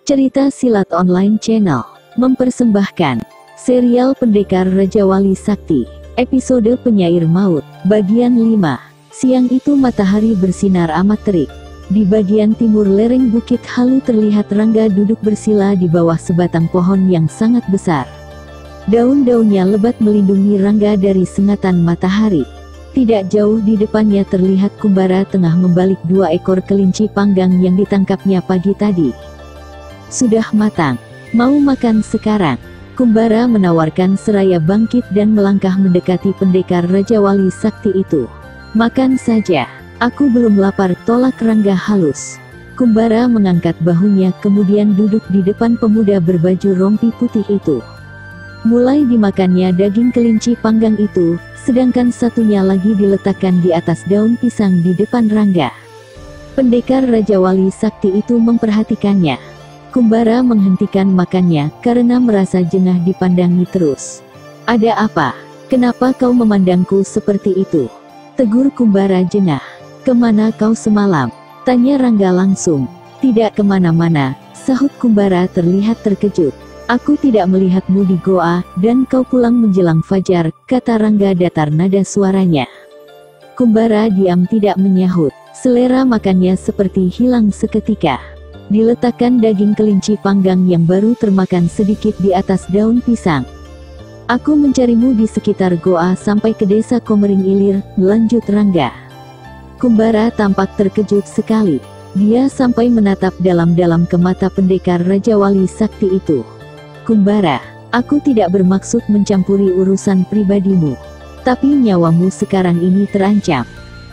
Cerita Silat Online Channel mempersembahkan serial Pendekar Raja Wali Sakti, episode Penyair Maut, bagian 5. Siang itu matahari bersinar amat terik. Di bagian timur lereng Bukit Halu terlihat Rangga duduk bersila di bawah sebatang pohon yang sangat besar. Daun-daunnya lebat melindungi Rangga dari sengatan matahari. Tidak jauh di depannya terlihat Kumbara tengah membalik 2 ekor kelinci panggang yang ditangkapnya pagi tadi. Sudah matang, mau makan sekarang? Kumbara menawarkan seraya bangkit dan melangkah mendekati pendekar Raja Wali Sakti itu. Makan saja, aku belum lapar, tolak Rangga halus. Kumbara mengangkat bahunya kemudian duduk di depan pemuda berbaju rompi putih itu. Mulai dimakannya daging kelinci panggang itu, sedangkan satunya lagi diletakkan di atas daun pisang di depan Rangga. Pendekar Raja Wali Sakti itu memperhatikannya. Kumbara menghentikan makannya karena merasa jengah dipandangi terus. Ada apa? Kenapa kau memandangku seperti itu? Tegur Kumbara jengah. Kemana kau semalam? Tanya Rangga langsung. Tidak kemana-mana, sahut Kumbara terlihat terkejut. Aku tidak melihatmu di goa, dan kau pulang menjelang fajar, kata Rangga datar nada suaranya. Kumbara diam tidak menyahut. Selera makannya seperti hilang seketika. Diletakkan daging kelinci panggang yang baru termakan sedikit di atas daun pisang. Aku mencarimu di sekitar goa sampai ke desa Komering Ilir, lanjut Rangga. Kumbara tampak terkejut sekali. Dia sampai menatap dalam-dalam ke mata pendekar Raja Wali Sakti itu. Kumbara, aku tidak bermaksud mencampuri urusan pribadimu. Tapi nyawamu sekarang ini terancam.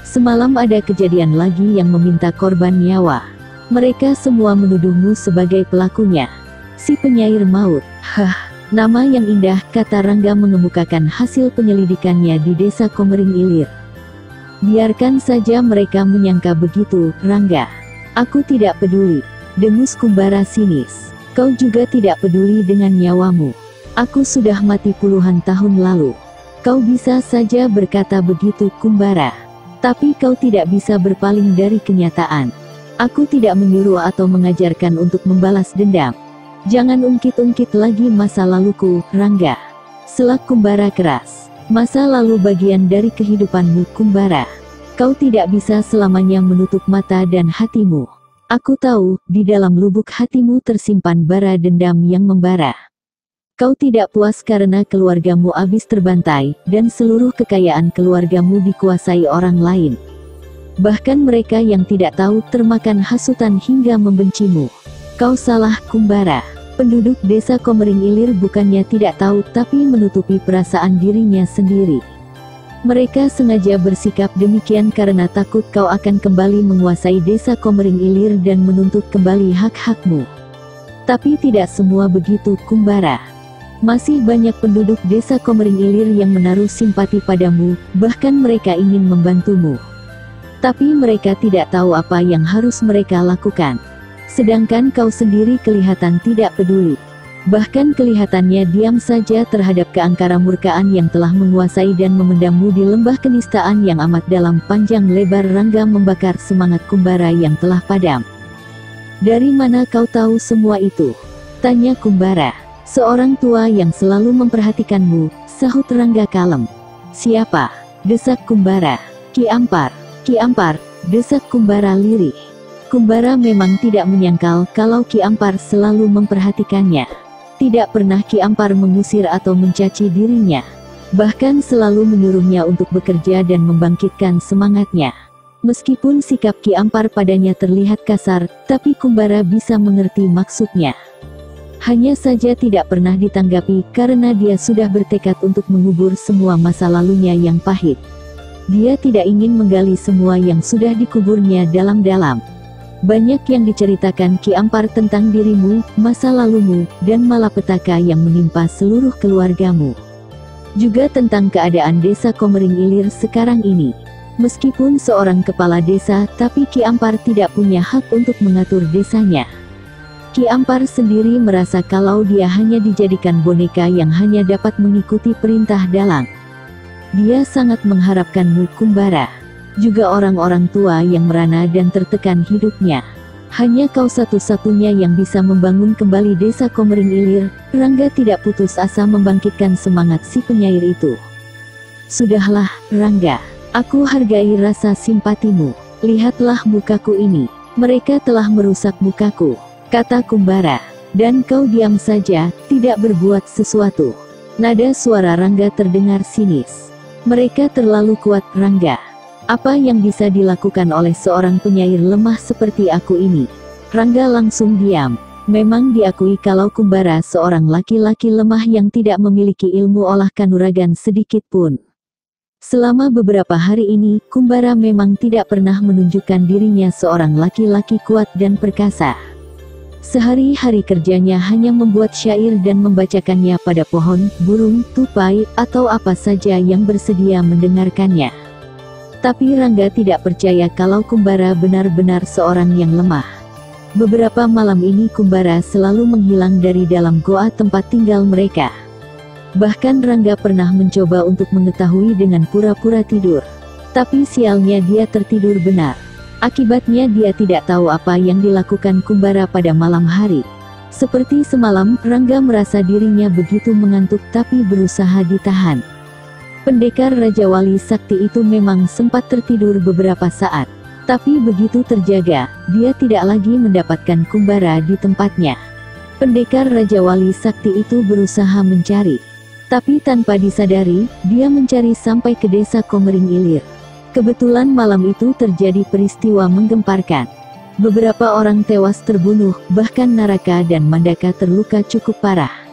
Semalam ada kejadian lagi yang meminta korban nyawa. Mereka semua menuduhmu sebagai pelakunya. Si penyair maut. Hah, nama yang indah, kata Rangga mengemukakan hasil penyelidikannya di desa Komering Ilir. Biarkan saja mereka menyangka begitu, Rangga. Aku tidak peduli, dengus Kumbara sinis. Kau juga tidak peduli dengan nyawamu. Aku sudah mati puluhan tahun lalu. Kau bisa saja berkata begitu, Kumbara. Tapi kau tidak bisa berpaling dari kenyataan. Aku tidak menyuruh atau mengajarkan untuk membalas dendam. Jangan ungkit-ungkit lagi masa laluku, Rangga. Selak Kumbara keras. Masa lalu bagian dari kehidupanmu, Kumbara. Kau tidak bisa selamanya menutup mata dan hatimu. Aku tahu, di dalam lubuk hatimu tersimpan bara dendam yang membara. Kau tidak puas karena keluargamu habis terbantai, dan seluruh kekayaan keluargamu dikuasai orang lain. Bahkan mereka yang tidak tahu termakan hasutan hingga membencimu. Kau salah, Kumbara. Penduduk desa Komering Ilir bukannya tidak tahu tapi menutupi perasaan dirinya sendiri. Mereka sengaja bersikap demikian karena takut kau akan kembali menguasai desa Komering Ilir dan menuntut kembali hak-hakmu. Tapi tidak semua begitu, Kumbara. Masih banyak penduduk desa Komering Ilir yang menaruh simpati padamu, bahkan mereka ingin membantumu. Tapi mereka tidak tahu apa yang harus mereka lakukan. Sedangkan kau sendiri kelihatan tidak peduli. Bahkan kelihatannya diam saja terhadap keangkara murkaan yang telah menguasai dan memendammu di lembah kenistaan yang amat dalam. Panjang lebar Rangga membakar semangat Kumbara yang telah padam. Dari mana kau tahu semua itu? Tanya Kumbara. Seorang tua yang selalu memperhatikanmu, sahut Rangga kalem. Siapa? Desak Kumbara. Ki Ampar. Ki Ampar, desak Kumbara lirih. Kumbara memang tidak menyangkal kalau Ki Ampar selalu memperhatikannya. Tidak pernah Ki Ampar mengusir atau mencaci dirinya. Bahkan selalu menyuruhnya untuk bekerja dan membangkitkan semangatnya. Meskipun sikap Ki Ampar padanya terlihat kasar, tapi Kumbara bisa mengerti maksudnya. Hanya saja tidak pernah ditanggapi karena dia sudah bertekad untuk mengubur semua masa lalunya yang pahit. Dia tidak ingin menggali semua yang sudah dikuburnya dalam-dalam. Banyak yang diceritakan Ki Ampar tentang dirimu, masa lalumu, dan malapetaka yang menimpa seluruh keluargamu. Juga tentang keadaan desa Komering Ilir sekarang ini. Meskipun seorang kepala desa, tapi Ki Ampar tidak punya hak untuk mengatur desanya. Ki Ampar sendiri merasa kalau dia hanya dijadikan boneka yang hanya dapat mengikuti perintah dalang. Dia sangat mengharapkanmu, Kumbara. Juga orang-orang tua yang merana dan tertekan hidupnya. Hanya kau satu-satunya yang bisa membangun kembali desa Komering Ilir. Rangga tidak putus asa membangkitkan semangat si penyair itu. Sudahlah, Rangga. Aku hargai rasa simpatimu. Lihatlah mukaku ini. Mereka telah merusak mukaku, kata Kumbara. Dan kau diam saja, tidak berbuat sesuatu. Nada suara Rangga terdengar sinis. Mereka terlalu kuat, Rangga. Apa yang bisa dilakukan oleh seorang penyair lemah seperti aku ini? Rangga langsung diam. Memang diakui kalau Kumbara seorang laki-laki lemah yang tidak memiliki ilmu olah kanuragan sedikit pun. Selama beberapa hari ini, Kumbara memang tidak pernah menunjukkan dirinya seorang laki-laki kuat dan perkasa. Sehari-hari kerjanya hanya membuat syair dan membacakannya pada pohon, burung, tupai, atau apa saja yang bersedia mendengarkannya. Tapi Rangga tidak percaya kalau Kumbara benar-benar seorang yang lemah. Beberapa malam ini Kumbara selalu menghilang dari dalam goa tempat tinggal mereka. Bahkan Rangga pernah mencoba untuk mengetahui dengan pura-pura tidur. Tapi sialnya dia tertidur benar. Akibatnya dia tidak tahu apa yang dilakukan Kumbara pada malam hari. Seperti semalam, Rangga merasa dirinya begitu mengantuk tapi berusaha ditahan. Pendekar Raja Wali Sakti itu memang sempat tertidur beberapa saat. Tapi begitu terjaga, dia tidak lagi mendapatkan Kumbara di tempatnya. Pendekar Raja Wali Sakti itu berusaha mencari. Tapi tanpa disadari, dia mencari sampai ke desa Komering Ilir. Kebetulan malam itu terjadi peristiwa menggemparkan. Beberapa orang tewas terbunuh, bahkan Naraka dan Mandaka terluka cukup parah.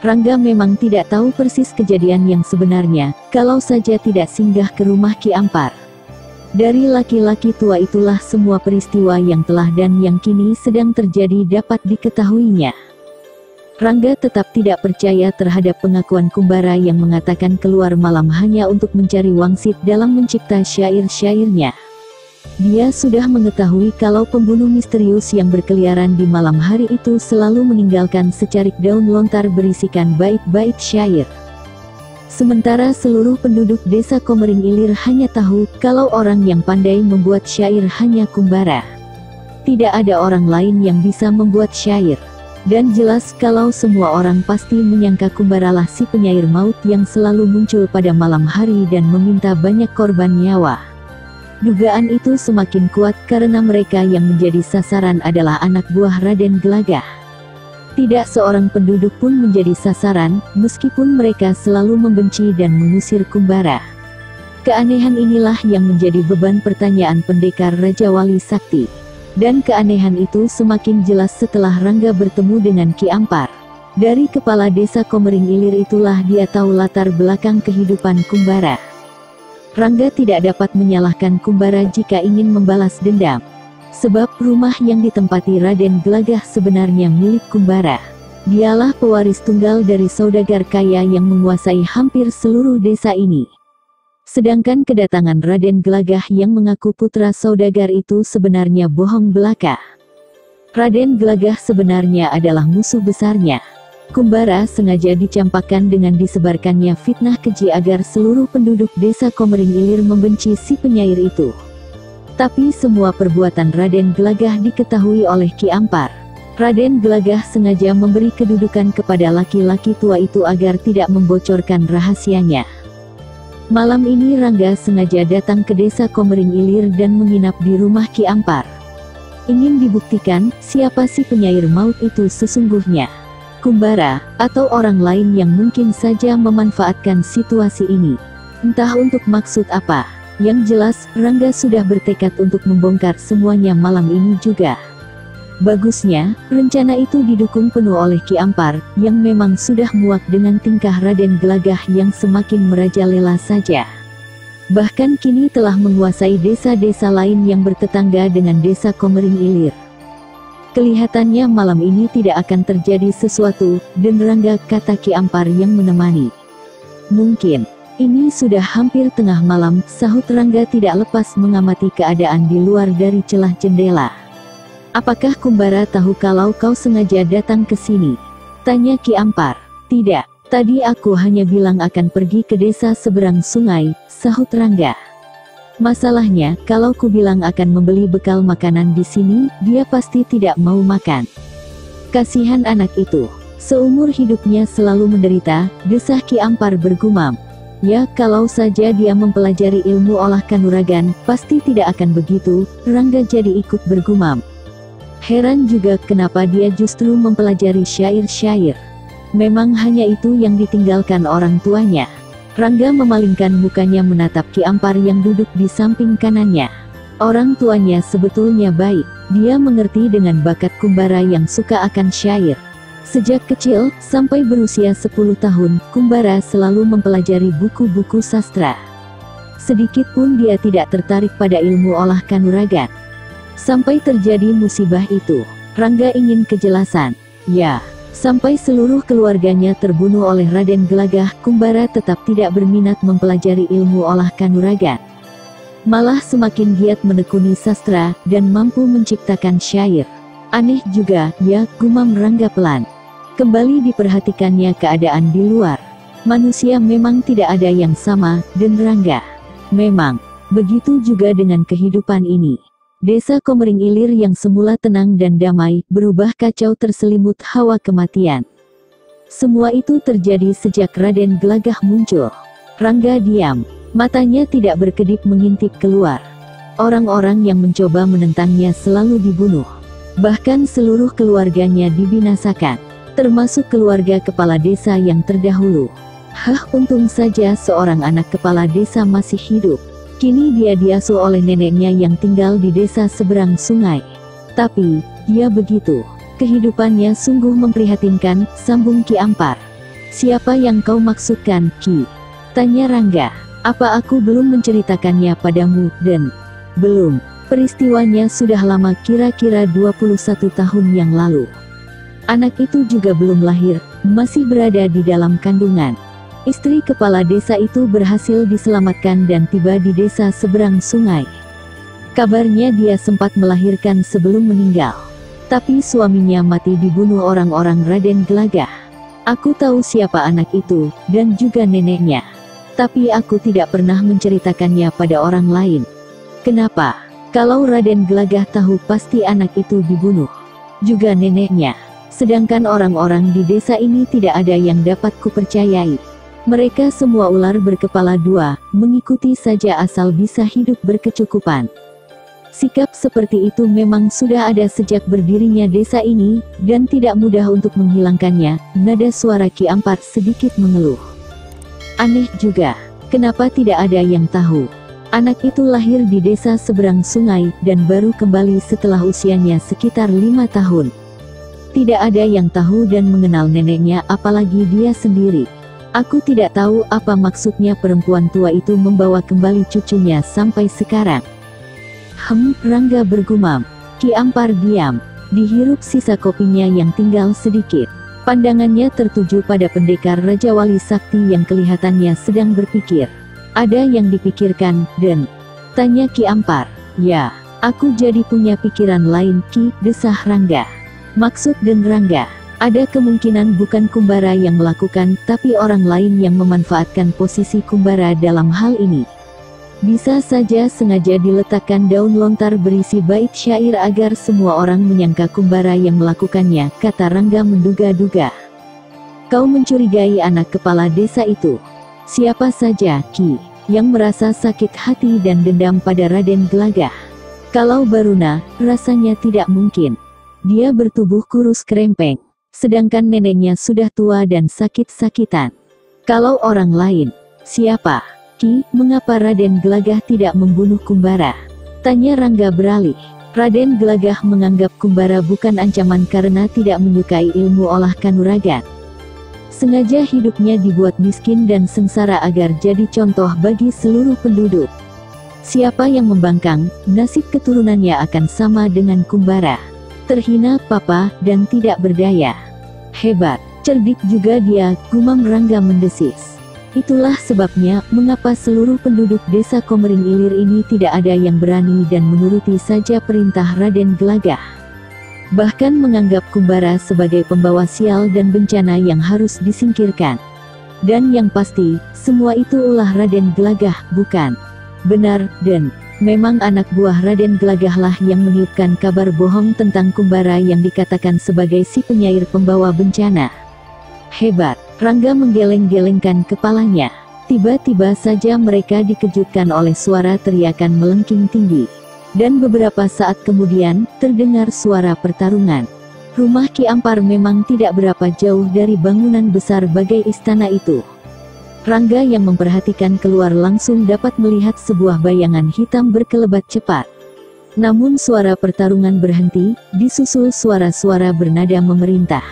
Rangga memang tidak tahu persis kejadian yang sebenarnya, kalau saja tidak singgah ke rumah Ki Ampar. Dari laki-laki tua itulah semua peristiwa yang telah dan yang kini sedang terjadi dapat diketahuinya. Rangga tetap tidak percaya terhadap pengakuan Kumbara yang mengatakan keluar malam hanya untuk mencari wangsit dalam mencipta syair-syairnya. Dia sudah mengetahui kalau pembunuh misterius yang berkeliaran di malam hari itu selalu meninggalkan secarik daun lontar berisikan bait-bait syair. Sementara seluruh penduduk desa Komering Ilir hanya tahu kalau orang yang pandai membuat syair hanya Kumbara. Tidak ada orang lain yang bisa membuat syair. Dan jelas kalau semua orang pasti menyangka Kumbaralah si penyair maut yang selalu muncul pada malam hari dan meminta banyak korban nyawa. Dugaan itu semakin kuat karena mereka yang menjadi sasaran adalah anak buah Raden Gelagah. Tidak seorang penduduk pun menjadi sasaran, meskipun mereka selalu membenci dan mengusir Kumbara. Keanehan inilah yang menjadi beban pertanyaan pendekar Raja Wali Sakti. Dan keanehan itu semakin jelas setelah Rangga bertemu dengan Ki Ampar. Dari kepala desa Komering Ilir itulah dia tahu latar belakang kehidupan Kumbara. Rangga tidak dapat menyalahkan Kumbara jika ingin membalas dendam. Sebab rumah yang ditempati Raden Gelagah sebenarnya milik Kumbara. Dialah pewaris tunggal dari saudagar kaya yang menguasai hampir seluruh desa ini. Sedangkan kedatangan Raden Gelagah yang mengaku putra saudagar itu sebenarnya bohong belaka. Raden Gelagah sebenarnya adalah musuh besarnya. Kumbara sengaja dicampakkan dengan disebarkannya fitnah keji agar seluruh penduduk desa Komering Ilir membenci si penyair itu. Tapi semua perbuatan Raden Gelagah diketahui oleh Ki Ampar. Raden Gelagah sengaja memberi kedudukan kepada laki-laki tua itu agar tidak membocorkan rahasianya. Malam ini Rangga sengaja datang ke desa Komering Ilir dan menginap di rumah Ki Ampar. Ingin dibuktikan siapa si penyair maut itu sesungguhnya. Kumbara, atau orang lain yang mungkin saja memanfaatkan situasi ini. Entah untuk maksud apa. Yang jelas, Rangga sudah bertekad untuk membongkar semuanya malam ini juga. Bagusnya, rencana itu didukung penuh oleh Ki Ampar, yang memang sudah muak dengan tingkah Raden Gelagah yang semakin merajalela saja. Bahkan kini telah menguasai desa-desa lain yang bertetangga dengan desa Komering Ilir. Kelihatannya malam ini tidak akan terjadi sesuatu, dan Rangga, kata Ki Ampar yang menemani. Mungkin. Ini sudah hampir tengah malam, sahut Rangga tidak lepas mengamati keadaan di luar dari celah jendela. Apakah Kumbara tahu kalau kau sengaja datang ke sini? Tanya Ki Ampar. Tidak, tadi aku hanya bilang akan pergi ke desa seberang sungai, sahut Rangga. Masalahnya, kalau ku bilang akan membeli bekal makanan di sini, dia pasti tidak mau makan. Kasihan anak itu. Seumur hidupnya selalu menderita, desah Ki Ampar bergumam. Ya, kalau saja dia mempelajari ilmu olah kanuragan, pasti tidak akan begitu, Rangga jadi ikut bergumam. Heran juga kenapa dia justru mempelajari syair-syair. Memang hanya itu yang ditinggalkan orang tuanya. Rangga memalingkan mukanya menatap Ki Ampar yang duduk di samping kanannya. Orang tuanya sebetulnya baik, dia mengerti dengan bakat Kumbara yang suka akan syair. Sejak kecil, sampai berusia 10 tahun, Kumbara selalu mempelajari buku-buku sastra. Sedikit pun dia tidak tertarik pada ilmu olah kanuragan. Sampai terjadi musibah itu, Rangga ingin kejelasan. Ya. Sampai seluruh keluarganya terbunuh oleh Raden Gelagah, Kumbara tetap tidak berminat mempelajari ilmu olah kanuragan. Malah semakin giat menekuni sastra, dan mampu menciptakan syair. Aneh juga, ya, gumam Rangga pelan. Kembali diperhatikannya keadaan di luar. Manusia memang tidak ada yang sama, dan Rangga. Memang, begitu juga dengan kehidupan ini. Desa Komering Ilir yang semula tenang dan damai, berubah kacau terselimut hawa kematian. Semua itu terjadi sejak Raden Gelagah muncul. Rangga diam, matanya tidak berkedip mengintip keluar. Orang-orang yang mencoba menentangnya selalu dibunuh. Bahkan seluruh keluarganya dibinasakan, termasuk keluarga kepala desa yang terdahulu. Untung saja seorang anak kepala desa masih hidup. Kini dia diasuh oleh neneknya yang tinggal di desa seberang sungai. Tapi, ya begitu. Kehidupannya sungguh memprihatinkan, sambung Ki Ampar. Siapa yang kau maksudkan, Ki? Tanya Rangga. Apa aku belum menceritakannya padamu, Den? Belum. Peristiwanya sudah lama, kira-kira 21 tahun yang lalu. Anak itu juga belum lahir, masih berada di dalam kandungan. Istri kepala desa itu berhasil diselamatkan dan tiba di desa seberang sungai. Kabarnya dia sempat melahirkan sebelum meninggal. Tapi suaminya mati dibunuh orang-orang Raden Gelagah. Aku tahu siapa anak itu, dan juga neneknya. Tapi aku tidak pernah menceritakannya pada orang lain. Kenapa? Kalau Raden Gelagah tahu pasti anak itu dibunuh. Juga neneknya. Sedangkan orang-orang di desa ini tidak ada yang dapat kupercayai. Mereka semua ular berkepala dua, mengikuti saja asal bisa hidup berkecukupan. Sikap seperti itu memang sudah ada sejak berdirinya desa ini, dan tidak mudah untuk menghilangkannya. Nada suara Ki Ampar sedikit mengeluh. Aneh juga, kenapa tidak ada yang tahu. Anak itu lahir di desa seberang sungai, dan baru kembali setelah usianya sekitar 5 tahun. Tidak ada yang tahu dan mengenal neneknya, apalagi dia sendiri. Aku tidak tahu apa maksudnya perempuan tua itu membawa kembali cucunya sampai sekarang. Rangga bergumam. Ki Ampar diam, dihirup sisa kopinya yang tinggal sedikit. Pandangannya tertuju pada pendekar Raja Wali Sakti yang kelihatannya sedang berpikir. Ada yang dipikirkan, Den? Tanya Ki Ampar. Ya, aku jadi punya pikiran lain, Ki, desah Rangga. Maksud Den Rangga? Ada kemungkinan bukan Kumbara yang melakukan, tapi orang lain yang memanfaatkan posisi Kumbara dalam hal ini. Bisa saja sengaja diletakkan daun lontar berisi bait syair agar semua orang menyangka Kumbara yang melakukannya, kata Rangga menduga-duga. Kau mencurigai anak kepala desa itu. Siapa saja, Ki, yang merasa sakit hati dan dendam pada Raden Gelagah? Kalau Baruna, rasanya tidak mungkin. Dia bertubuh kurus kerempeng. Sedangkan neneknya sudah tua dan sakit-sakitan. Kalau orang lain, siapa? Ki, mengapa Raden Gelagah tidak membunuh Kumbara? Tanya Rangga beralih. Raden Gelagah menganggap Kumbara bukan ancaman karena tidak menyukai ilmu olah kanuragan. Sengaja hidupnya dibuat miskin dan sengsara agar jadi contoh bagi seluruh penduduk. Siapa yang membangkang, nasib keturunannya akan sama dengan Kumbara. Terhina, papa, dan tidak berdaya. Hebat, cerdik juga dia, gumam Rangga mendesis. Itulah sebabnya, mengapa seluruh penduduk desa Komering Ilir ini tidak ada yang berani dan menuruti saja perintah Raden Gelagah. Bahkan menganggap Kumbara sebagai pembawa sial dan bencana yang harus disingkirkan. Dan yang pasti, semua itu ulah Raden Gelagah, bukan? Benar, Den. Memang anak buah Raden Gelagahlah yang meniupkan kabar bohong tentang Kumbara yang dikatakan sebagai si penyair pembawa bencana. Hebat. Rangga menggeleng-gelengkan kepalanya. Tiba-tiba saja mereka dikejutkan oleh suara teriakan melengking tinggi. Dan beberapa saat kemudian, terdengar suara pertarungan. Rumah Ki Ampar memang tidak berapa jauh dari bangunan besar bagai istana itu. Rangga yang memperhatikan keluar langsung dapat melihat sebuah bayangan hitam berkelebat cepat. Namun suara pertarungan berhenti, disusul suara-suara bernada memerintah.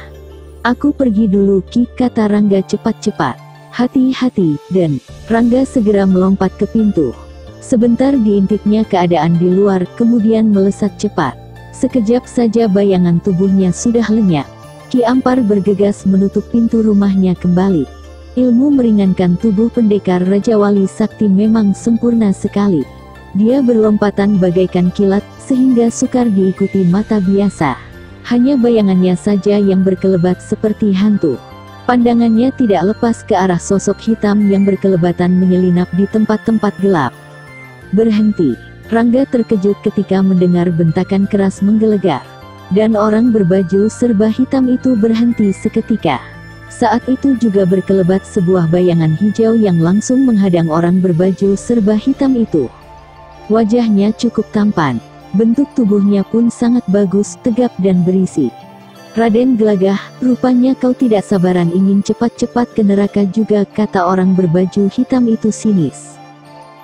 "Aku pergi dulu Ki," kata Rangga cepat-cepat. "Hati-hati, Den." Rangga segera melompat ke pintu. Sebentar diintipnya keadaan di luar, kemudian melesat cepat. Sekejap saja bayangan tubuhnya sudah lenyap. Ki Ampar bergegas menutup pintu rumahnya kembali. Ilmu meringankan tubuh pendekar Raja Wali Sakti memang sempurna sekali. Dia berlompatan bagaikan kilat, sehingga sukar diikuti mata biasa. Hanya bayangannya saja yang berkelebat seperti hantu. Pandangannya tidak lepas ke arah sosok hitam yang berkelebatan menyelinap di tempat-tempat gelap. "Berhenti!" Rangga terkejut ketika mendengar bentakan keras menggelegar. Dan orang berbaju serba hitam itu berhenti seketika. Saat itu juga berkelebat sebuah bayangan hijau yang langsung menghadang orang berbaju serba hitam itu. Wajahnya cukup tampan. Bentuk tubuhnya pun sangat bagus, tegap dan berisi. "Raden Gelagah, rupanya kau tidak sabaran ingin cepat-cepat ke neraka juga," kata orang berbaju hitam itu sinis.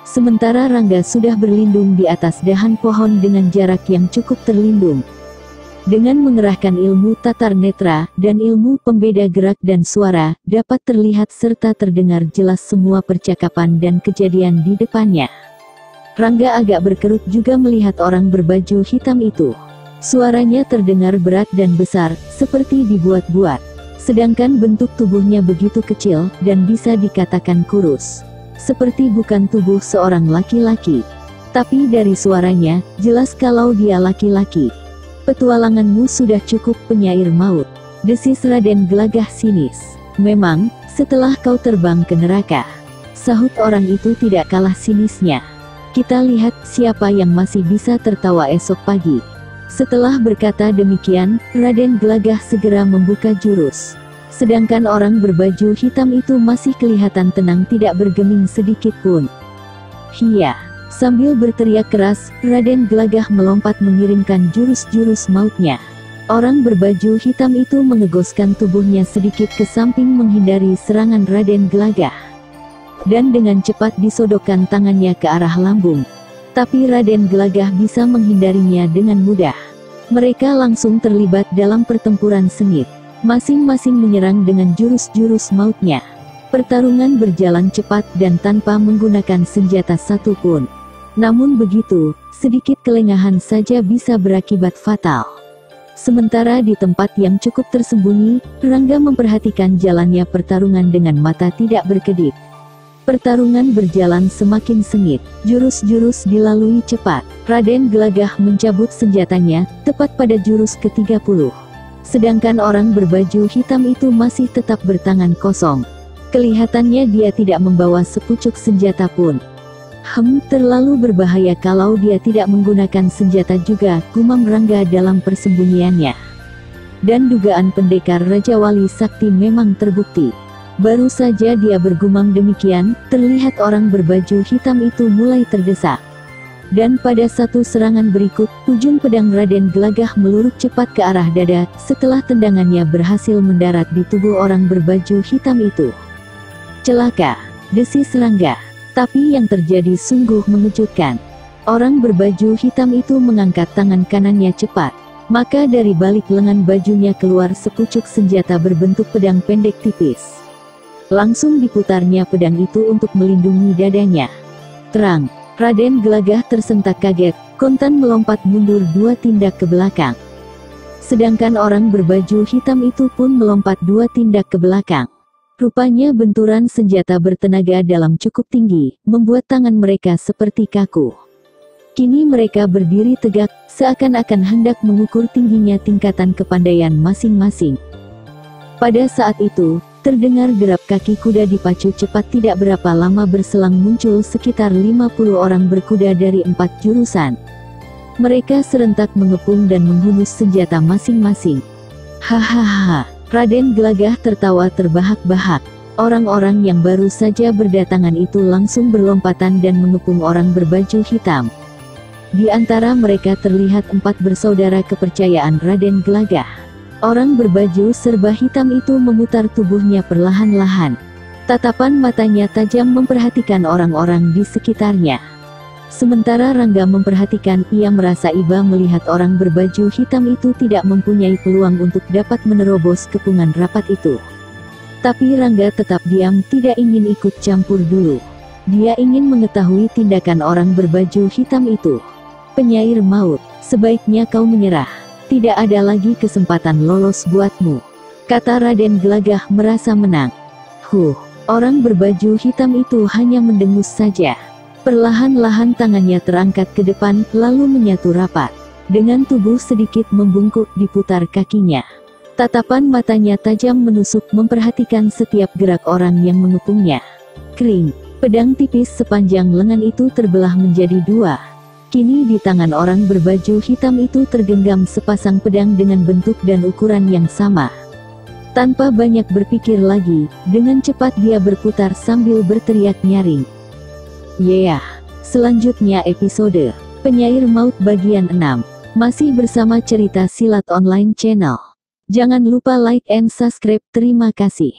Sementara Rangga sudah berlindung di atas dahan pohon dengan jarak yang cukup terlindung. Dengan mengerahkan ilmu tatar netra, dan ilmu pembeda gerak dan suara, dapat terlihat serta terdengar jelas semua percakapan dan kejadian di depannya. Rangga agak berkerut juga melihat orang berbaju hitam itu. Suaranya terdengar berat dan besar, seperti dibuat-buat. Sedangkan bentuk tubuhnya begitu kecil, dan bisa dikatakan kurus. Seperti bukan tubuh seorang laki-laki. Tapi dari suaranya, jelas kalau dia laki-laki. "Petualanganmu sudah cukup, penyair maut," desis Raden Gelagah sinis. "Memang, setelah kau terbang ke neraka," sahut orang itu tidak kalah sinisnya. "Kita lihat siapa yang masih bisa tertawa esok pagi." Setelah berkata demikian, Raden Gelagah segera membuka jurus. Sedangkan orang berbaju hitam itu masih kelihatan tenang, tidak bergeming sedikit pun. "Hiya!" Sambil berteriak keras, Raden Gelagah melompat mengirimkan jurus-jurus mautnya. Orang berbaju hitam itu mengegoskan tubuhnya sedikit ke samping menghindari serangan Raden Gelagah. Dan dengan cepat disodokkan tangannya ke arah lambung. Tapi Raden Gelagah bisa menghindarinya dengan mudah. Mereka langsung terlibat dalam pertempuran sengit. Masing-masing menyerang dengan jurus-jurus mautnya. Pertarungan berjalan cepat dan tanpa menggunakan senjata satupun. Namun begitu, sedikit kelengahan saja bisa berakibat fatal. Sementara di tempat yang cukup tersembunyi, Rangga memperhatikan jalannya pertarungan dengan mata tidak berkedip. Pertarungan berjalan semakin sengit, jurus-jurus dilalui cepat. Raden Gelagah mencabut senjatanya, tepat pada jurus ke-30. Sedangkan orang berbaju hitam itu masih tetap bertangan kosong. Kelihatannya dia tidak membawa sepucuk senjata pun. Terlalu berbahaya kalau dia tidak menggunakan senjata juga, gumam Rangga dalam persembunyiannya. Dan dugaan pendekar Raja Wali Sakti memang terbukti. Baru saja dia bergumam demikian, terlihat orang berbaju hitam itu mulai terdesak. Dan pada satu serangan berikut, ujung pedang Raden Gelagah meluruk cepat ke arah dada, setelah tendangannya berhasil mendarat di tubuh orang berbaju hitam itu. "Celaka!" desis Rangga. Tapi yang terjadi sungguh mengejutkan. Orang berbaju hitam itu mengangkat tangan kanannya cepat. Maka dari balik lengan bajunya keluar sepucuk senjata berbentuk pedang pendek tipis. Langsung diputarnya pedang itu untuk melindungi dadanya. Terang, Raden Gelagah tersentak kaget, kontan melompat mundur 2 tindak ke belakang. Sedangkan orang berbaju hitam itu pun melompat 2 tindak ke belakang. Rupanya benturan senjata bertenaga dalam cukup tinggi, membuat tangan mereka seperti kaku. Kini mereka berdiri tegak, seakan-akan hendak mengukur tingginya tingkatan kepandaian masing-masing. Pada saat itu, Terdengar derap kaki kuda dipacu cepat, tidak berapa lama berselang muncul sekitar 50 orang berkuda dari 4 jurusan. Mereka serentak mengepung dan menghunus senjata masing-masing. Hahaha, Raden Gelagah tertawa terbahak-bahak. Orang-orang yang baru saja berdatangan itu langsung berlompatan dan mengepung orang berbaju hitam. Di antara mereka terlihat 4 bersaudara kepercayaan Raden Gelagah. Orang berbaju serba hitam itu memutar tubuhnya perlahan-lahan. Tatapan matanya tajam memperhatikan orang-orang di sekitarnya. Sementara Rangga memperhatikan, ia merasa iba melihat orang berbaju hitam itu tidak mempunyai peluang untuk dapat menerobos kepungan rapat itu. Tapi Rangga tetap diam, tidak ingin ikut campur dulu. Dia ingin mengetahui tindakan orang berbaju hitam itu. Penyair maut, sebaiknya kau menyerah. Tidak ada lagi kesempatan lolos buatmu, kata Raden Gelagah merasa menang. Orang berbaju hitam itu hanya mendengus saja. Perlahan-lahan tangannya terangkat ke depan, lalu menyatu rapat. Dengan tubuh sedikit membungkuk diputar kakinya. Tatapan matanya tajam menusuk memperhatikan setiap gerak orang yang mengepungnya. Kering, pedang tipis sepanjang lengan itu terbelah menjadi 2. Kini di tangan orang berbaju hitam itu tergenggam sepasang pedang dengan bentuk dan ukuran yang sama. Tanpa banyak berpikir lagi, dengan cepat dia berputar sambil berteriak nyaring. Selanjutnya episode Penyair Maut bagian 6. Masih bersama cerita silat online channel. Jangan lupa like and subscribe. Terima kasih.